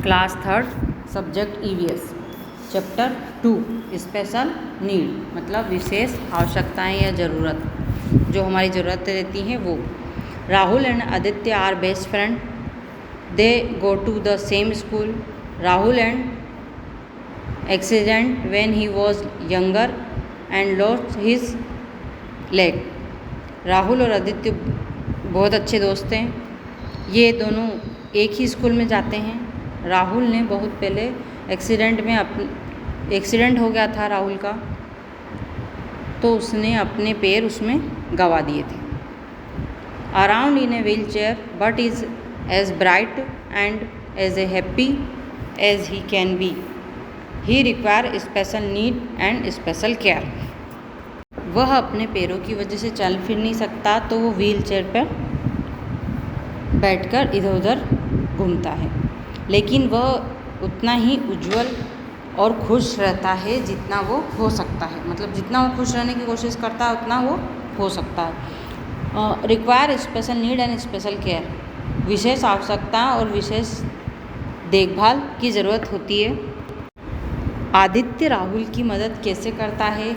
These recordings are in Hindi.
Class third subject EVS chapter 2 special need मतलब विशेष आवश्यकताएं या ज़रूरत जो हमारी ज़रूरतें रहती हैं वो। Rahul and Aditya are best friend, they go to the same school. Rahul and accident when he was younger and lost his leg. Rahul और आदित्य बहुत अच्छे दोस्त हैं, ये दोनों एक ही स्कूल में जाते हैं। राहुल ने बहुत पहले एक्सीडेंट हो गया था राहुल का, तो उसने अपने पैर उसमें गंवा दिए थे। Around in a wheel chair but is as bright and as a happy as he can be. He require special need and special care. वह अपने पैरों की वजह से चल फिर नहीं सकता, तो वो व्हील चेयर पर बैठकर इधर उधर घूमता है, लेकिन वह उतना ही उज्जवल और खुश रहता है जितना वो हो सकता है। मतलब जितना वो खुश रहने की कोशिश करता है उतना वो हो सकता है। Require special need and special care, विशेष आवश्यकता और विशेष देखभाल की ज़रूरत होती है। आदित्य राहुल की मदद कैसे करता है,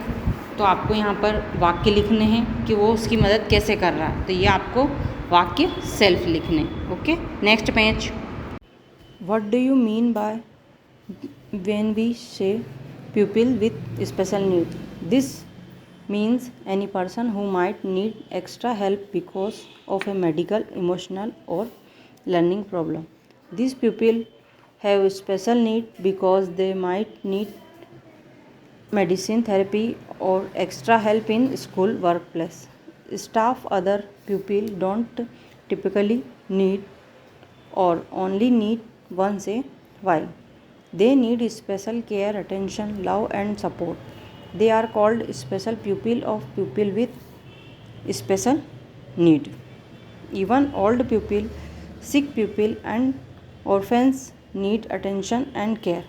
तो आपको यहाँ पर वाक्य लिखने हैं कि वो उसकी मदद कैसे कर रहा है, तो ये आपको वाक्य सेल्फ लिखने। Okay, next page. What do you mean by when we say pupil with special need? This means any person who might need extra help because of a medical, emotional or learning problem. These pupil have special need because they might need medicine, therapy or extra help in school, workplace. Staff other pupil don't typically need or only need once a while. They need special care, attention, love and support. They are called special pupil of pupil with special need. Even old pupil, sick pupil and orphans need attention and care.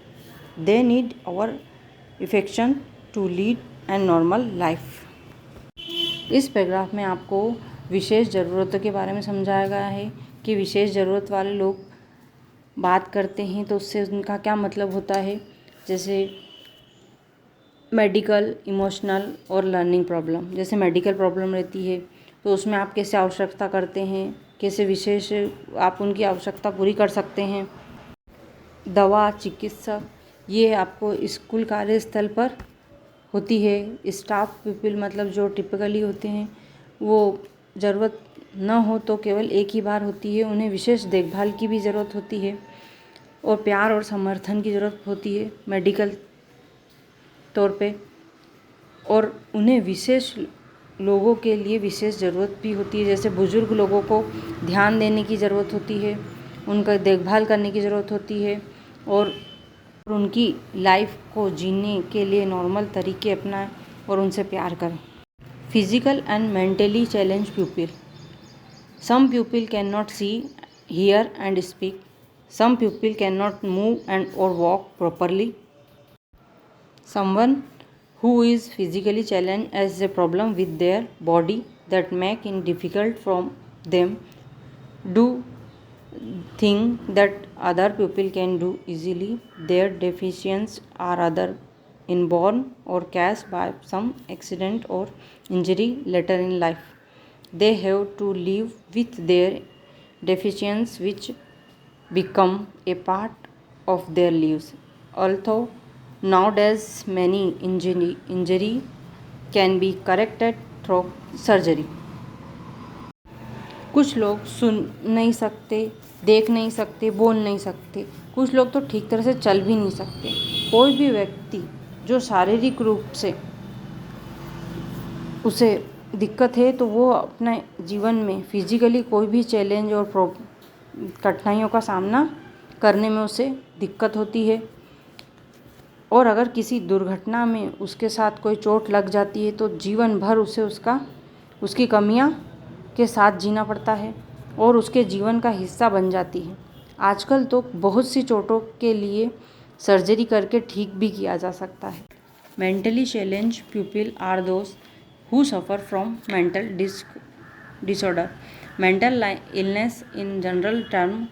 They need our affection to lead a normal life. इस पैराग्राफ में आपको विशेष ज़रूरतों के बारे में समझाया गया है कि विशेष ज़रूरत वाले लोग बात करते हैं तो उससे उनका क्या मतलब होता है। जैसे मेडिकल, इमोशनल और लर्निंग प्रॉब्लम। जैसे मेडिकल प्रॉब्लम रहती है तो उसमें आप कैसे आवश्यकता करते हैं, कैसे विशेष आप उनकी आवश्यकता पूरी कर सकते हैं। दवा, चिकित्सा ये आपको स्कूल कार्यस्थल पर होती है। स्टाफ पीपल मतलब जो टिपिकली होते हैं वो ज़रूरत न हो तो केवल एक ही बार होती है। उन्हें विशेष देखभाल की भी ज़रूरत होती है और प्यार और समर्थन की ज़रूरत होती है मेडिकल तौर पे। और उन्हें विशेष लोगों के लिए विशेष ज़रूरत भी होती है, जैसे बुज़ुर्ग लोगों को ध्यान देने की ज़रूरत होती है, उनका देखभाल करने की ज़रूरत होती है और उनकी लाइफ को जीने के लिए नॉर्मल तरीके अपनाएं और उनसे प्यार करें। Physical and mentally challenge people. Some people cannot see, hear and speak. Some people cannot move or walk properly. Someone who is physically challenged has a problem with their body that make it difficult for them do things that other people can do easily. Their deficiencies are either inborn or caused by some accident or injury later in life. They have to live with their deficiencies which become a part of their lives. Although nowadays many injury can be corrected through surgery. कुछ लोग सुन नहीं सकते, देख नहीं सकते, बोल नहीं सकते। कुछ लोग तो ठीक तरह से चल भी नहीं सकते। कोई भी व्यक्ति जो शारीरिक रूप से उसे दिक्कत है तो वो अपने जीवन में फिजिकली कोई भी चैलेंज और कठिनाइयों का सामना करने में उसे दिक्कत होती है। और अगर किसी दुर्घटना में उसके साथ कोई चोट लग जाती है तो जीवन भर उसे उसकी कमियां के साथ जीना पड़ता है और उसके जीवन का हिस्सा बन जाती है। आजकल तो बहुत सी चोटों के लिए सर्जरी करके ठीक भी किया जा सकता है। Mentally challenge people are those who suffer from mental disorder. Mental illness in general term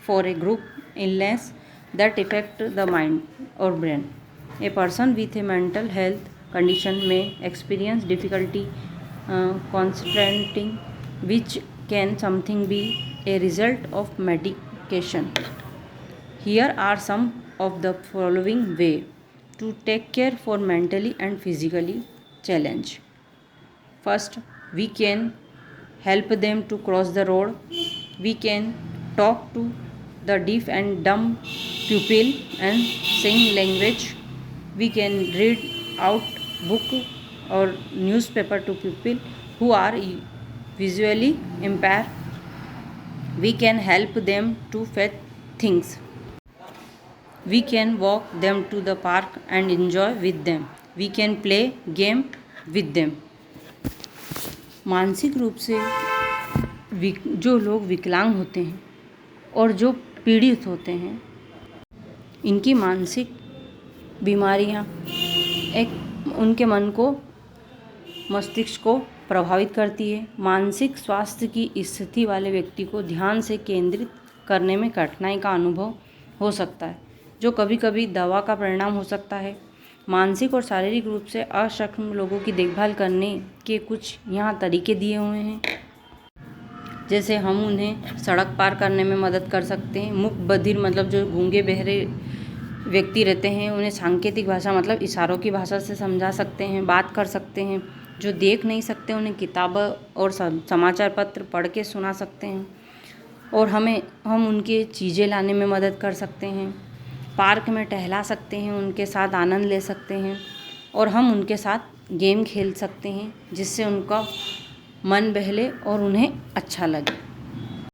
for a group illness that affect the mind or brain. A person with a mental health condition may experience difficulty concentrating, which can something be a result of medication. Here are some of the following way to take care for mentally and physically challenge. First, we can help them to cross the road. We can talk to the deaf and dumb pupil and sing language. We can read out book or newspaper to people who are visually impaired. We can help them to fetch things. We can walk them to the park and enjoy with them. We can play game with them. मानसिक रूप से जो लोग विकलांग होते हैं और जो पीड़ित होते हैं, इनकी मानसिक बीमारियां उनके मन को, मस्तिष्क को प्रभावित करती है। मानसिक स्वास्थ्य की स्थिति वाले व्यक्ति को ध्यान से केंद्रित करने में कठिनाई का अनुभव हो सकता है, जो कभी कभी दवा का परिणाम हो सकता है। मानसिक और शारीरिक रूप से अक्षम लोगों की देखभाल करने के कुछ यहाँ तरीके दिए हुए हैं, जैसे हम उन्हें सड़क पार करने में मदद कर सकते हैं। मूक बधिर मतलब जो गूंगे बहरे व्यक्ति रहते हैं, उन्हें सांकेतिक भाषा मतलब इशारों की भाषा से समझा सकते हैं, बात कर सकते हैं। जो देख नहीं सकते, उन्हें किताबें और समाचार पत्र पढ़ के सुना सकते हैं। और हम उनके चीज़ें लाने में मदद कर सकते हैं। पार्क में टहला सकते हैं, उनके साथ आनंद ले सकते हैं और हम उनके साथ गेम खेल सकते हैं, जिससे उनका मन बहले और उन्हें अच्छा लगे।